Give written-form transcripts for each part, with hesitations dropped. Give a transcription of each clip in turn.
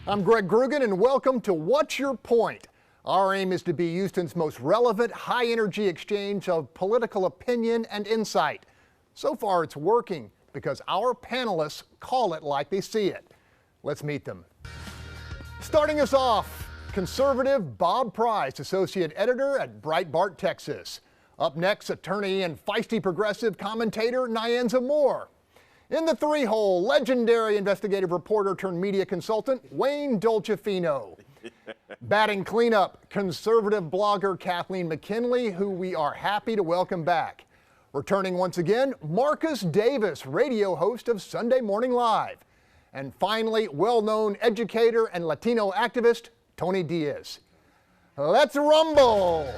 I'm Greg Grugan, and welcome to What's Your Point? Our aim is to be Houston's most relevant, high-energy exchange of political opinion and insight. So far, it's working because our panelists call it like they see it. Let's meet them. Starting us off, conservative Bob Price, associate editor at Breitbart, Texas. Up next, attorney and feisty progressive commentator Nyanza Moore. In the three-hole, legendary investigative reporter turned media consultant Wayne Dolcefino. Batting cleanup, conservative blogger Kathleen McKinley, who we are happy to welcome back. Returning once again, Marcus Davis, radio host of Sunday Morning Live. And finally, well-known educator and Latino activist Tony Diaz. Let's rumble!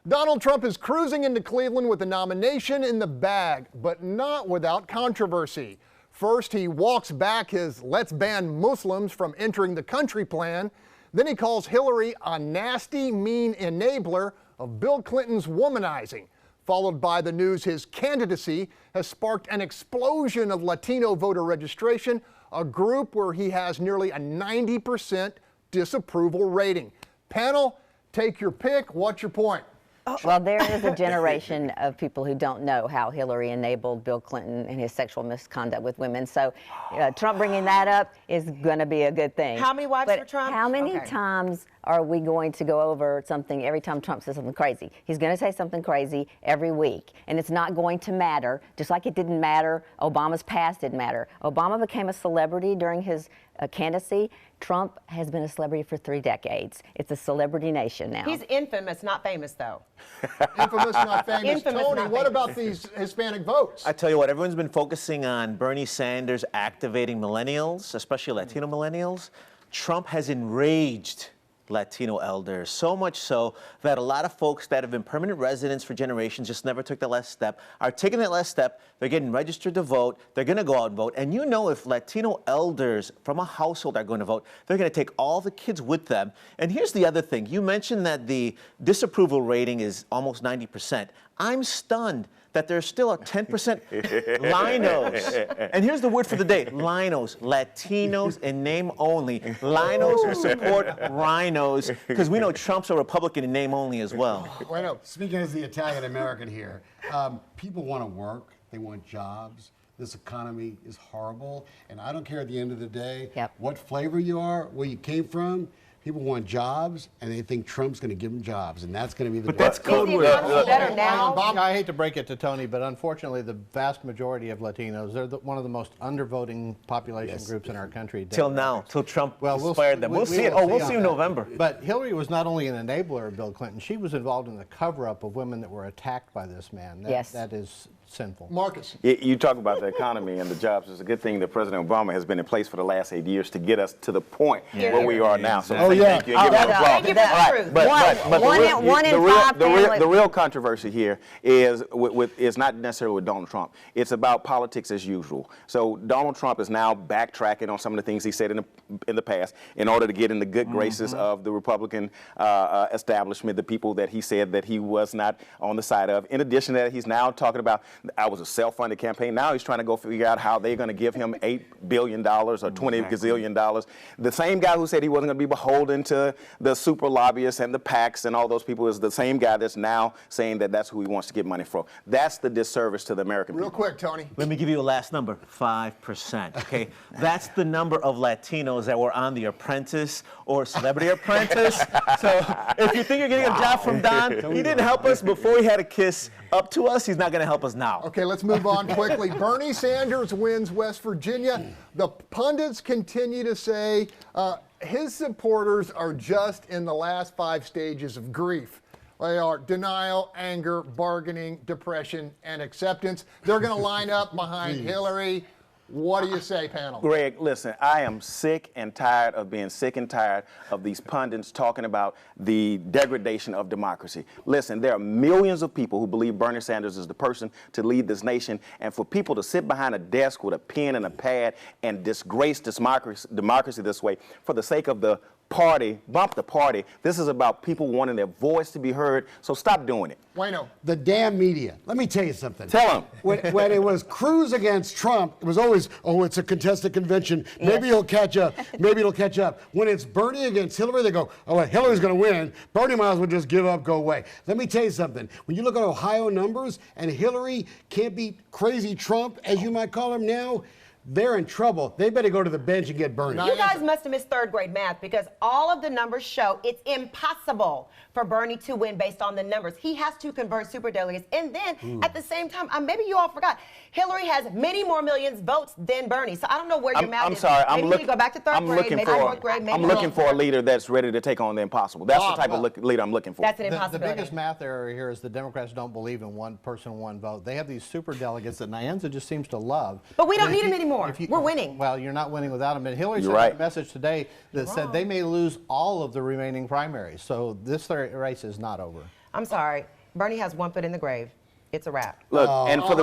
Donald Trump is cruising into Cleveland with the nomination in the bag, but not without controversy. First, he walks back his "let's ban Muslims from entering the country" plan. Then he calls Hillary a nasty, mean enabler of Bill Clinton's womanizing, followed by the news his candidacy has sparked an explosion of Latino voter registration, a group where he has nearly a 90% disapproval rating. Panel, take your pick. What's your point? Well, there is a generation of people who don't know how Hillary enabled Bill Clinton and his sexual misconduct with women. So Trump bringing that up is going to be a good thing. How many wives for Trump? How many times are we going to go over something every time Trump says something crazy? He's going to say something crazy every week, and it's not going to matter, just like it didn't matter. Obama's past didn't matter. Obama became a celebrity during his candidacy. Trump has been a celebrity for 3 decades. It's a celebrity nation now. He's infamous, not famous, though. Infamous, not famous. Infamous, Tony, not what famous. about these Hispanic votes? I tell you what, everyone's been focusing on Bernie Sanders activating millennials, especially Latino millennials. Trump has enraged Latino elders, so much so that a lot of folks that have been permanent residents for generations just never took the last step, are taking that last step. They're getting registered to vote. They're going to go out and vote. And you know, if Latino elders from a household are going to vote, they're going to take all the kids with them. And here's the other thing. You mentioned that the disapproval rating is almost 90%. I'm stunned that there's still a 10% linos. And here's the word for the day, linos, Latinos in name only. Linos who support rhinos, because we know Trump's a Republican in name only as well. Well, speaking as the Italian American here, people want to work, they want jobs. This economy is horrible, and I don't care at the end of the day what flavor you are, where you came from. People want jobs, and they think Trump's going to give them jobs, and that's going to be the. But that's code word. Better now. Bob, I hate to break it to Tony, but unfortunately, the vast majority of Latinos, they're one of the most undervoting population groups in our country. Till now, till Trump we'll fired them. We'll see it. We'll see in November. But Hillary was not only an enabler of Bill Clinton, she was involved in the cover-up of women that were attacked by this man. That is sinful. Marcus. You talk about the economy and the jobs. It's a good thing that President Obama has been in place for the last 8 years to get us to the point where we are now. So thank you. And give him applause. The real controversy here is not necessarily with Donald Trump. It's about politics as usual. So Donald Trump is now backtracking on some of the things he said in the past in order to get in the good graces of the Republican establishment, the people that he said that he was not on the side of. In addition to that, he's now talking about I was a self-funded campaign. Now he's trying to go figure out how they're going to give him $8 billion or $20 gazillion. The same guy who said he wasn't going to be beholden to the super lobbyists and the PACs and all those people is the same guy that's now saying that that's who he wants to get money from. That's the disservice to the American people. Real quick, Tony. Let me give you a last number, 5%, okay? That's the number of Latinos that were on The Apprentice or Celebrity Apprentice. So if you think you're getting a job from Don, he didn't help us before he had a kiss up to us. He's not going to help us now. Okay, let's move on quickly. Bernie Sanders wins West Virginia. The pundits continue to say his supporters are just in the last 5 stages of grief. They are denial, anger, bargaining, depression, and acceptance. They're going to line up behind Hillary. What do you say, panel? Greg, listen, I am sick and tired of being sick and tired of these pundits talking about the degradation of democracy. Listen, there are millions of people who believe Bernie Sanders is the person to lead this nation, and for people to sit behind a desk with a pen and a pad and disgrace democracy this way for the sake of the party, bump the party. This is about people wanting their voice to be heard, so stop doing it. Wayno. The damn media. Let me tell you something. Tell them. When it was Cruz against Trump, it was always, oh, it's a contested convention. Maybe he'll catch up. Maybe it'll catch up. When it's Bernie against Hillary, they go, oh, well, Hillary's going to win. Bernie might as well just give up, go away. Let me tell you something. When you look at Ohio numbers and Hillary can't beat crazy Trump, as you might call him now, they're in trouble. They better go to the bench and get Bernie. You guys must have missed third grade math because all of the numbers show it's impossible for Bernie to win based on the numbers. He has to convert superdelegates. And then at the same time, maybe you all forgot, Hillary has many more millions votes than Bernie. So I don't know where your math is. I'm sorry. Maybe you need to go back to third grade, maybe fourth grade, maybe I'm looking for a leader that's ready to take on the impossible. That's the type of leader I'm looking for. That's an The impossibility. biggest math error here is the Democrats don't believe in one person, one vote. They have these super delegates that Nyanza just seems to love. But we don't need them anymore. We're winning. Well, you're not winning without them. And Hillary You're sent right. a message today that said they may lose all of the remaining primaries. So this race is not over. I'm sorry. Bernie has one foot in the grave. It's a wrap. Look, and for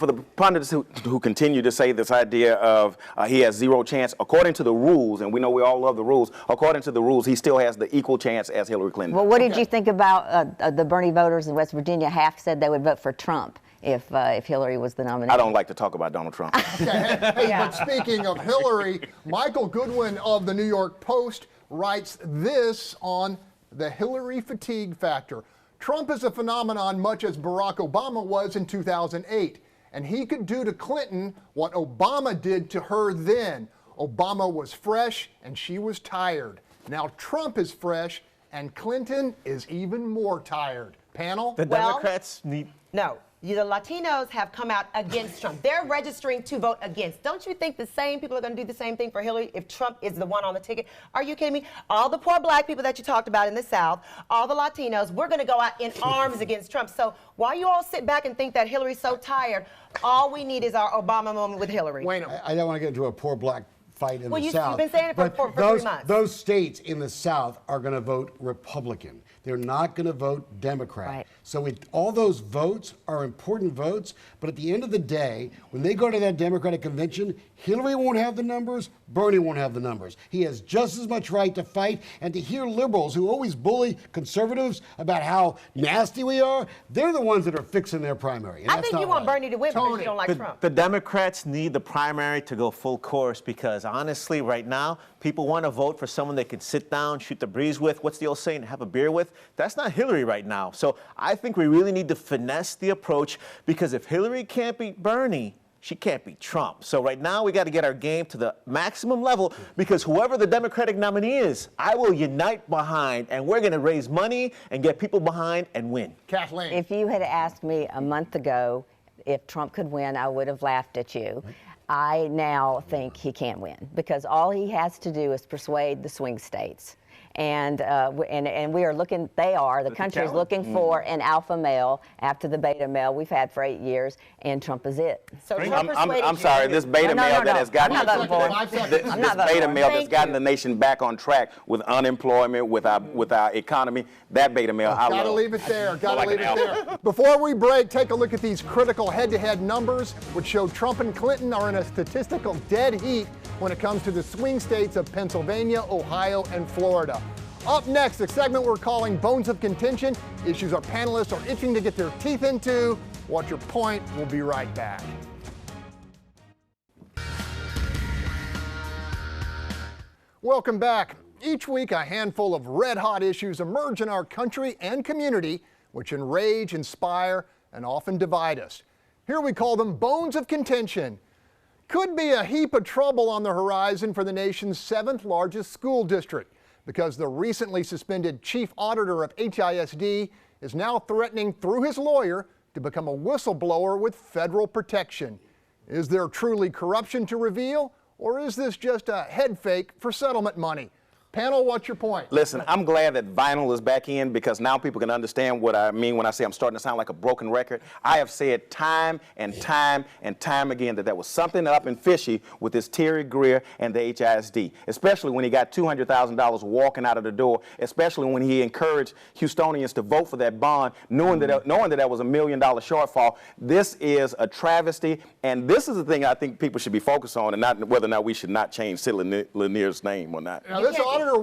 the pundits who continue to say this idea of he has zero chance, according to the rules, and we know we all love the rules, according to the rules, he still has the equal chance as Hillary Clinton. Well, what did you think about the Bernie voters in West Virginia? Half said they would vote for Trump if Hillary was the nominee. I don't like to talk about Donald Trump. Okay, hey, but speaking of Hillary, Michael Goodwin of the New York Post writes this on the Hillary fatigue factor. Trump is a phenomenon much as Barack Obama was in 2008, and he could do to Clinton what Obama did to her then. Obama was fresh and she was tired. Now Trump is fresh and Clinton is even more tired. Panel? The Democrats need... No. The Latinos have come out against Trump. They're registering to vote against. Don't you think the same people are going to do the same thing for Hillary if Trump is the one on the ticket? Are you kidding me? All the poor black people that you talked about in the South, all the Latinos, we're going to go out in arms against Trump. So while you all sit back and think that Hillary's so tired, all we need is our Obama moment with Hillary. I don't want to get into a poor black fight in the South. You've been saying it for 3 months. Those states in the South are going to vote Republican. They're not going to vote Democrat. Right. So all those votes are important votes, but at the end of the day, when they go to that Democratic convention, Hillary won't have the numbers, Bernie won't have the numbers. He has just as much right to fight, and to hear liberals who always bully conservatives about how nasty we are, they're the ones that are fixing their primary. And I that's think you not want right. Bernie to win because you don't like Trump. The Democrats need the primary to go full course because honestly, right now, people want to vote for someone they can sit down, shoot the breeze with. What's the old saying? Have a beer with? That's not Hillary right now. So I think we really need to finesse the approach because if Hillary can't beat Bernie, she can't beat Trump. So right now we got to get our game to the maximum level because whoever the Democratic nominee is, I will unite behind and we're going to raise money and get people behind and win. Kathleen. If you had asked me a month ago if Trump could win, I would have laughed at you. I now think he can't win because all he has to do is persuade the swing states. And we are looking, the country is looking for an alpha male after the beta male we've had for 8 years, and Trump is it. So Trump I'm sorry, this beta male that has gotten this beta male that's gotten the nation back on track with unemployment, with our economy, that beta male, I love. Gotta leave it there, gotta leave it there. Before we break, take a look at these critical head-to-head numbers, which show Trump and Clinton are in a statistical dead heat when it comes to the swing states of Pennsylvania, Ohio, and Florida. Up next, a segment we're calling Bones of Contention, issues our panelists are itching to get their teeth into. Watch your point. We'll be right back. Welcome back. Each week, a handful of red-hot issues emerge in our country and community, which enrage, inspire, and often divide us. Here we call them Bones of Contention. Could be a heap of trouble on the horizon for the nation's 7th largest school district, because the recently suspended chief auditor of HISD is now threatening through his lawyer to become a whistleblower with federal protection. Is there truly corruption to reveal, or is this just a head fake for settlement money? Panel, what's your point? Listen, I'm glad that vinyl is back in because now people can understand what I mean when I say I'm starting to sound like a broken record. I have said time and time and time again that there was something up and fishy with this Terry Greer and the HISD, especially when he got $200,000 walking out of the door, especially when he encouraged Houstonians to vote for that bond, knowing that that was $1 million shortfall. This is a travesty, and this is the thing I think people should be focused on, and not whether or not we should not change Sid Lanier's name or not. Now, this monitor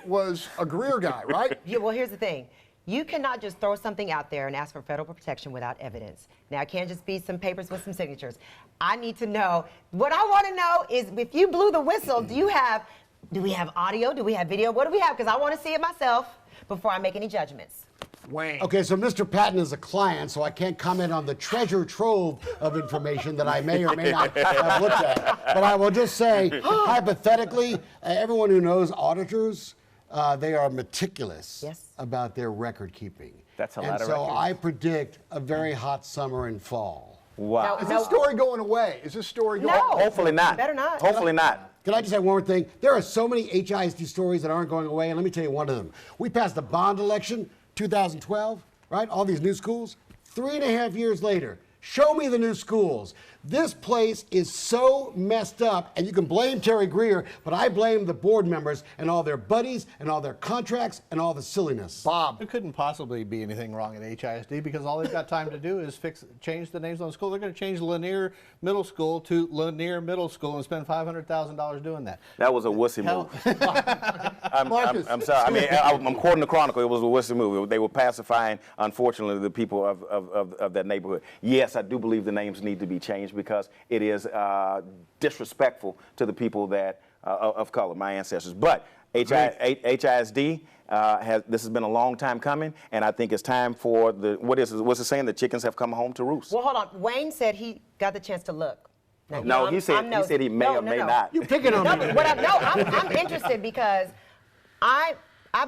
was a Greer guy, right? Yeah, well, here's the thing. You cannot just throw something out there and ask for federal protection without evidence. Now, it can't just be some papers with some signatures. I need to know. What I want to know is if you blew the whistle, do we have audio? Do we have video? What do we have? Because I want to see it myself before I make any judgments. Wayne. Okay, so Mr. Patton is a client, so I can't comment on the treasure trove of information that I may or may not have looked at. But I will just say, hypothetically, everyone who knows auditors, they are meticulous about their record keeping. That's a lot and of so records. I predict a very hot summer and fall. Wow. Is this story going away? Is this story going No. Hopefully not. Better not. Hopefully not. Can I just say one more thing? There are so many HISD stories that aren't going away, and let me tell you one of them. We passed the bond election, 2012, right? All these new schools. 3.5 years later, show me the new schools. This place is so messed up, and you can blame Terry Greer, but I blame the board members and all their buddies and all their contracts and all the silliness. Bob. There couldn't possibly be anything wrong at HISD because all they've got time to do is change the names on the school. They're going to change Lanier Middle School to Lanier Middle School and spend $500,000 doing that. That was a wussy move. I'm sorry. I mean, I'm quoting the Chronicle. It was a wussy move. They were pacifying, unfortunately, the people of that neighborhood. Yes, I do believe the names need to be changed because it is disrespectful to the people that of color, my ancestors. But HISD this has been a long time coming, and I think it's time for what's it saying? The chickens have come home to roost. Well, hold on. Wayne said he got the chance to look. Now, No, he said he may or may not. You picking on me. I'm interested because I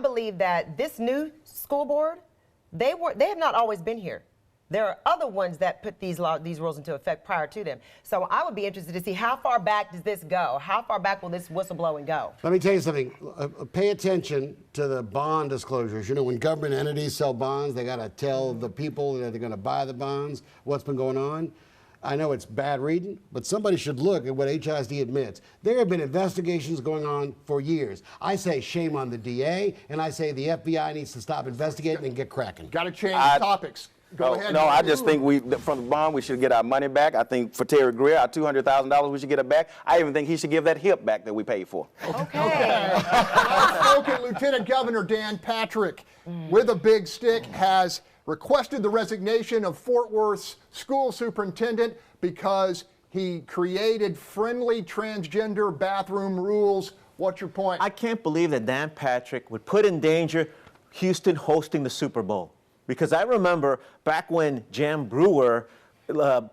believe that this new school board, they have not always been here. There are other ones that put these rules into effect prior to them. So I would be interested to see how far back does this go? How far back will this whistleblowing go? Let me tell you something. Pay attention to the bond disclosures. You know, when government entities sell bonds, they got to tell the people that they're going to buy the bonds what's been going on. I know it's bad reading, but somebody should look at what HISD admits. There have been investigations going on for years. I say shame on the DA, and I say the FBI needs to stop investigating and get cracking. Got to change topics. Go ahead. No, I just think from the bond, we should get our money back. I think for Terry Greer, our $200,000, we should get it back. I even think he should give that hip back that we paid for. Okay. Outspoken Lieutenant Governor Dan Patrick, with a big stick, has requested the resignation of Fort Worth's school superintendent because he created friendly transgender bathroom rules. What's your point? I can't believe that Dan Patrick would put in danger Houston hosting the Super Bowl. Because I remember back when Jan Brewer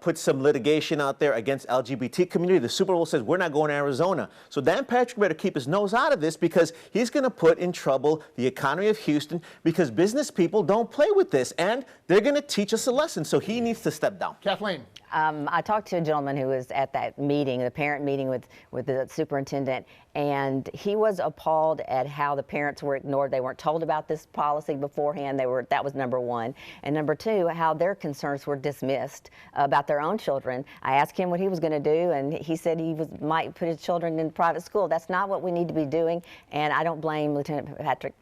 put some litigation out there against LGBT community, the Super Bowl says, we're not going to Arizona. So Dan Patrick better keep his nose out of this because he's going to put in trouble the economy of Houston because business people don't play with this and they're going to teach us a lesson. So he needs to step down. Kathleen. I talked to a gentleman who was at that meeting, the parent meeting with the superintendent, and he was appalled at how the parents were ignored. They weren't told about this policy beforehand. That was number one. And number two, how their concerns were dismissed about their own children. I asked him what he was going to do, and he said he might put his children in private school. That's not what we need to be doing, and I don't blame Lieutenant Patrick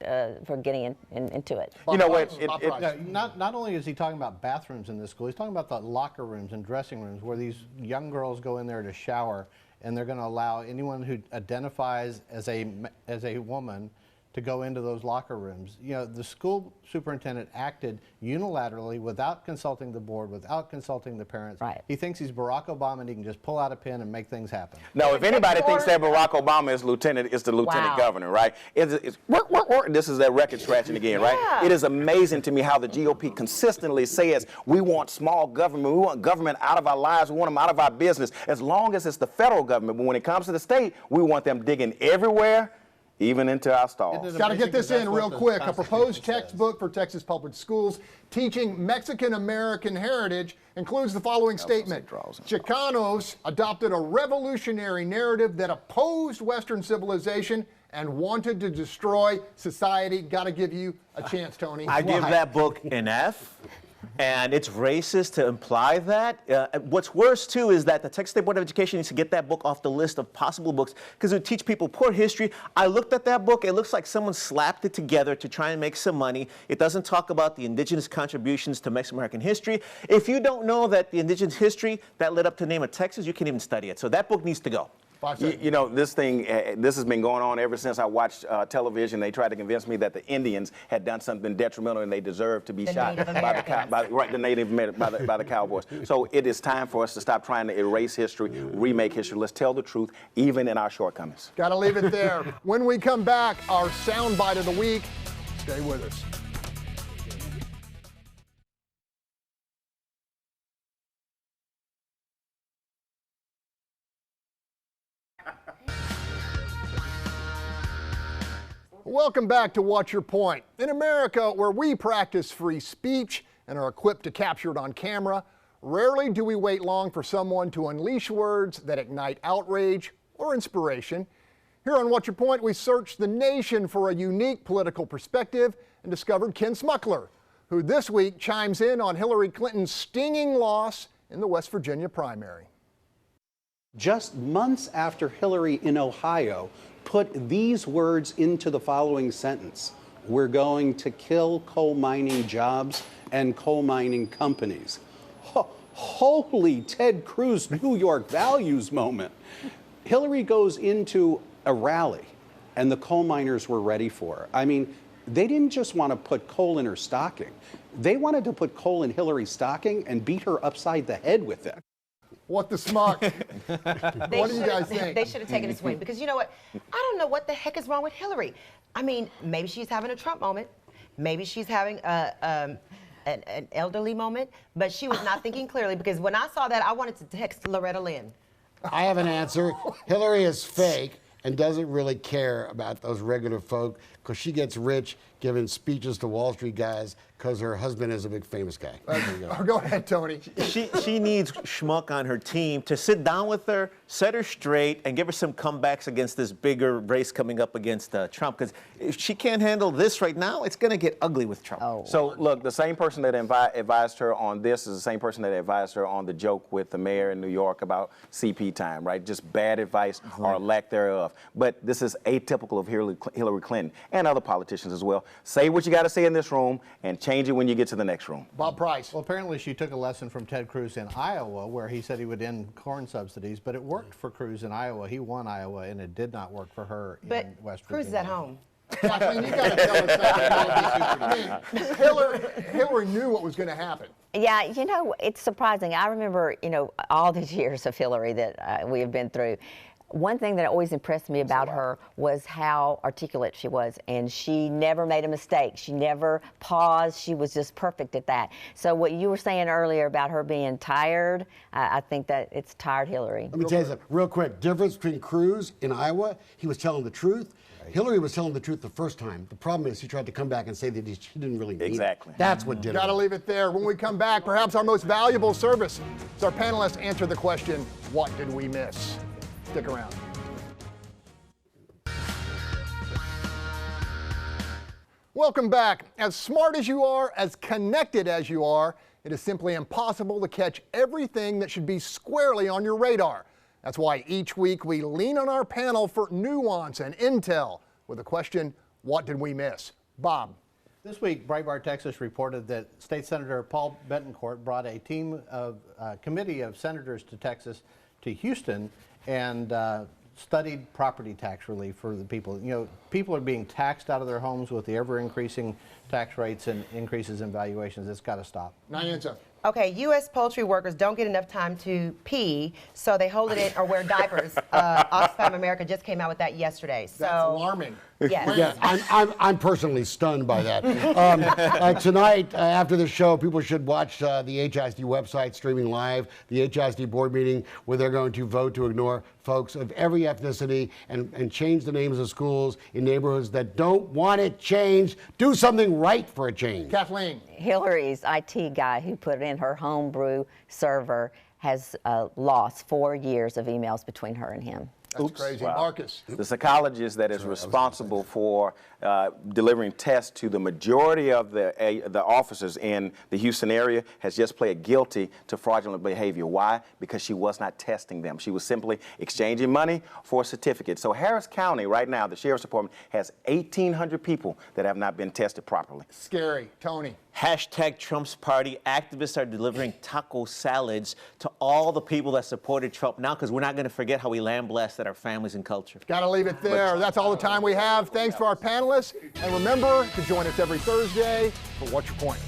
for getting into it. You know what? Not only is he talking about bathrooms in this school, he's talking about the locker rooms and dressing rooms where these young girls go in there to shower, and they're going to allow anyone who identifies as a woman to go into those locker rooms. You know, the school superintendent acted unilaterally without consulting the board, without consulting the parents. Right. He thinks he's Barack Obama and he can just pull out a pen and make things happen. No, if anybody thinks that Barack Obama is lieutenant, it's the lieutenant governor, right? It's work. This is that record scratching again, right? It is amazing to me how the GOP consistently says we want small government, we want government out of our lives, we want them out of our business, as long as it's the federal government. But when it comes to the state, we want them digging everywhere, even into our stalls. Got to get this in real quick. A proposed textbook for Texas public schools teaching Mexican-American heritage includes the following statement. Chicanos adopted a revolutionary narrative that opposed Western civilization and wanted to destroy society. Got to give you a chance, Tony. I give that book an F. And it's racist to imply that. What's worse, too, is that the Texas State Board of Education needs to get that book off the list of possible books because it would teach people poor history. I looked at that book. It looks like someone slapped it together to try and make some money. It doesn't talk about the indigenous contributions to Mexican American history. If you don't know that the indigenous history that led up to the name of Texas, you can't even study it. So that book needs to go. 5 seconds. You know, this has been going on ever since I watched television. They tried to convince me that the Indians had done something detrimental and they deserved to be shot Native by the Cowboys. So it is time for us to stop trying to erase history, remake history. Let's tell the truth, even in our shortcomings. Got to leave it there. When we come back, our soundbite of the week. Stay with us. Welcome back to What's Your Point? In America, where we practice free speech and are equipped to capture it on camera, rarely do we wait long for someone to unleash words that ignite outrage or inspiration. Here on What's Your Point, we searched the nation for a unique political perspective and discovered Ken Smuckler, who this week chimes in on Hillary Clinton's stinging loss in the West Virginia primary. Just months after Hillary in Ohio put these words into the following sentence: "We're going to kill coal mining jobs and coal mining companies." Holy Ted Cruz New York values moment. Hillary goes into a rally and the coal miners were ready for her. I mean, they didn't just want to put coal in her stocking. They wanted to put coal in Hillary's stocking and beat her upside the head with it. What the smuck? What do you guys think? They should have taken a swing, because you know what? I don't know what the heck is wrong with Hillary. I mean, maybe she's having a Trump moment. Maybe she's having an elderly moment, but she was not thinking clearly, because when I saw that, I wanted to text Loretta Lynn. I have an answer. Hillary is fake and doesn't really care about those regular folk, because she gets rich giving speeches to Wall Street guys because her husband is a big famous guy. Go ahead, Tony. She needs schmuck on her team to sit down with her, set her straight, and give her some comebacks against this bigger race coming up against Trump. Because if she can't handle this right now, it's going to get ugly with Trump. Oh. So look, the same person that advised her on this is the same person that advised her on the joke with the mayor in New York about CP time, right? Just bad advice or lack thereof. But this is atypical of Hillary Clinton and other politicians as well. Say what you got to say in this room and change it when you get to the next room. Bob Price. Well, apparently she took a lesson from Ted Cruz in Iowa, where he said he would end corn subsidies, but it worked for Cruz in Iowa. He won Iowa, and it did not work for her in West Virginia. Cruz is at home. Kathleen, you got to tell us that. Hillary knew what was going to happen. Yeah, you know, it's surprising. I remember, you know, all these years of Hillary that we have been through. One thing that always impressed me about her was how articulate she was, and she never made a mistake. She never paused. She was just perfect at that. So what you were saying earlier about her being tired, I think that it's tired Hillary. Let me tell you something real quick. Difference between Cruz in Iowa, he was telling the truth. Hillary was telling the truth the first time. The problem is she tried to come back and say that she didn't really mean it. That's what did it. Got to leave it there. When we come back, perhaps our most valuable service is our panelists answer the question, what did we miss? Stick around. Welcome back. As smart as you are, as connected as you are, it is simply impossible to catch everything that should be squarely on your radar. That's why each week we lean on our panel for nuance and intel with the question, what did we miss? Bob. This week, Breitbart Texas reported that State Senator Paul Betancourt brought a committee of senators to Texas, to Houston, and studied property tax relief for the people. You know, people are being taxed out of their homes with the ever-increasing tax rates and increases in valuations. It's got to stop. Nyanza. Okay, U.S. poultry workers don't get enough time to pee, so they hold it in or wear diapers. Oxfam America just came out with that yesterday. So that's alarming. Yes. Yeah, I'm personally stunned by that. Tonight, after the show, people should watch the HISD website streaming live, the HISD board meeting, where they're going to vote to ignore folks of every ethnicity and change the names of schools in neighborhoods that don't want it changed. Do something right for a change. Kathleen. Hillary's IT guy who put in her homebrew server has lost 4 years of emails between her and him. That's crazy. Wow. Marcus. The psychologist that is responsible for delivering tests to the majority of the officers in the Houston area has just pled guilty to fraudulent behavior. Why? Because she was not testing them. She was simply exchanging money for a certificate. So Harris County right now, the Sheriff's Department, has 1,800 people that have not been tested properly. Scary. Tony. Hashtag Trump's party. Activists are delivering taco salads to all the people that supported Trump now, because we're not going to forget how we lambasted our families and culture. Got to leave it there. That's all the time we have. Thanks to our panelists. And remember to join us every Thursday for What's Your Point?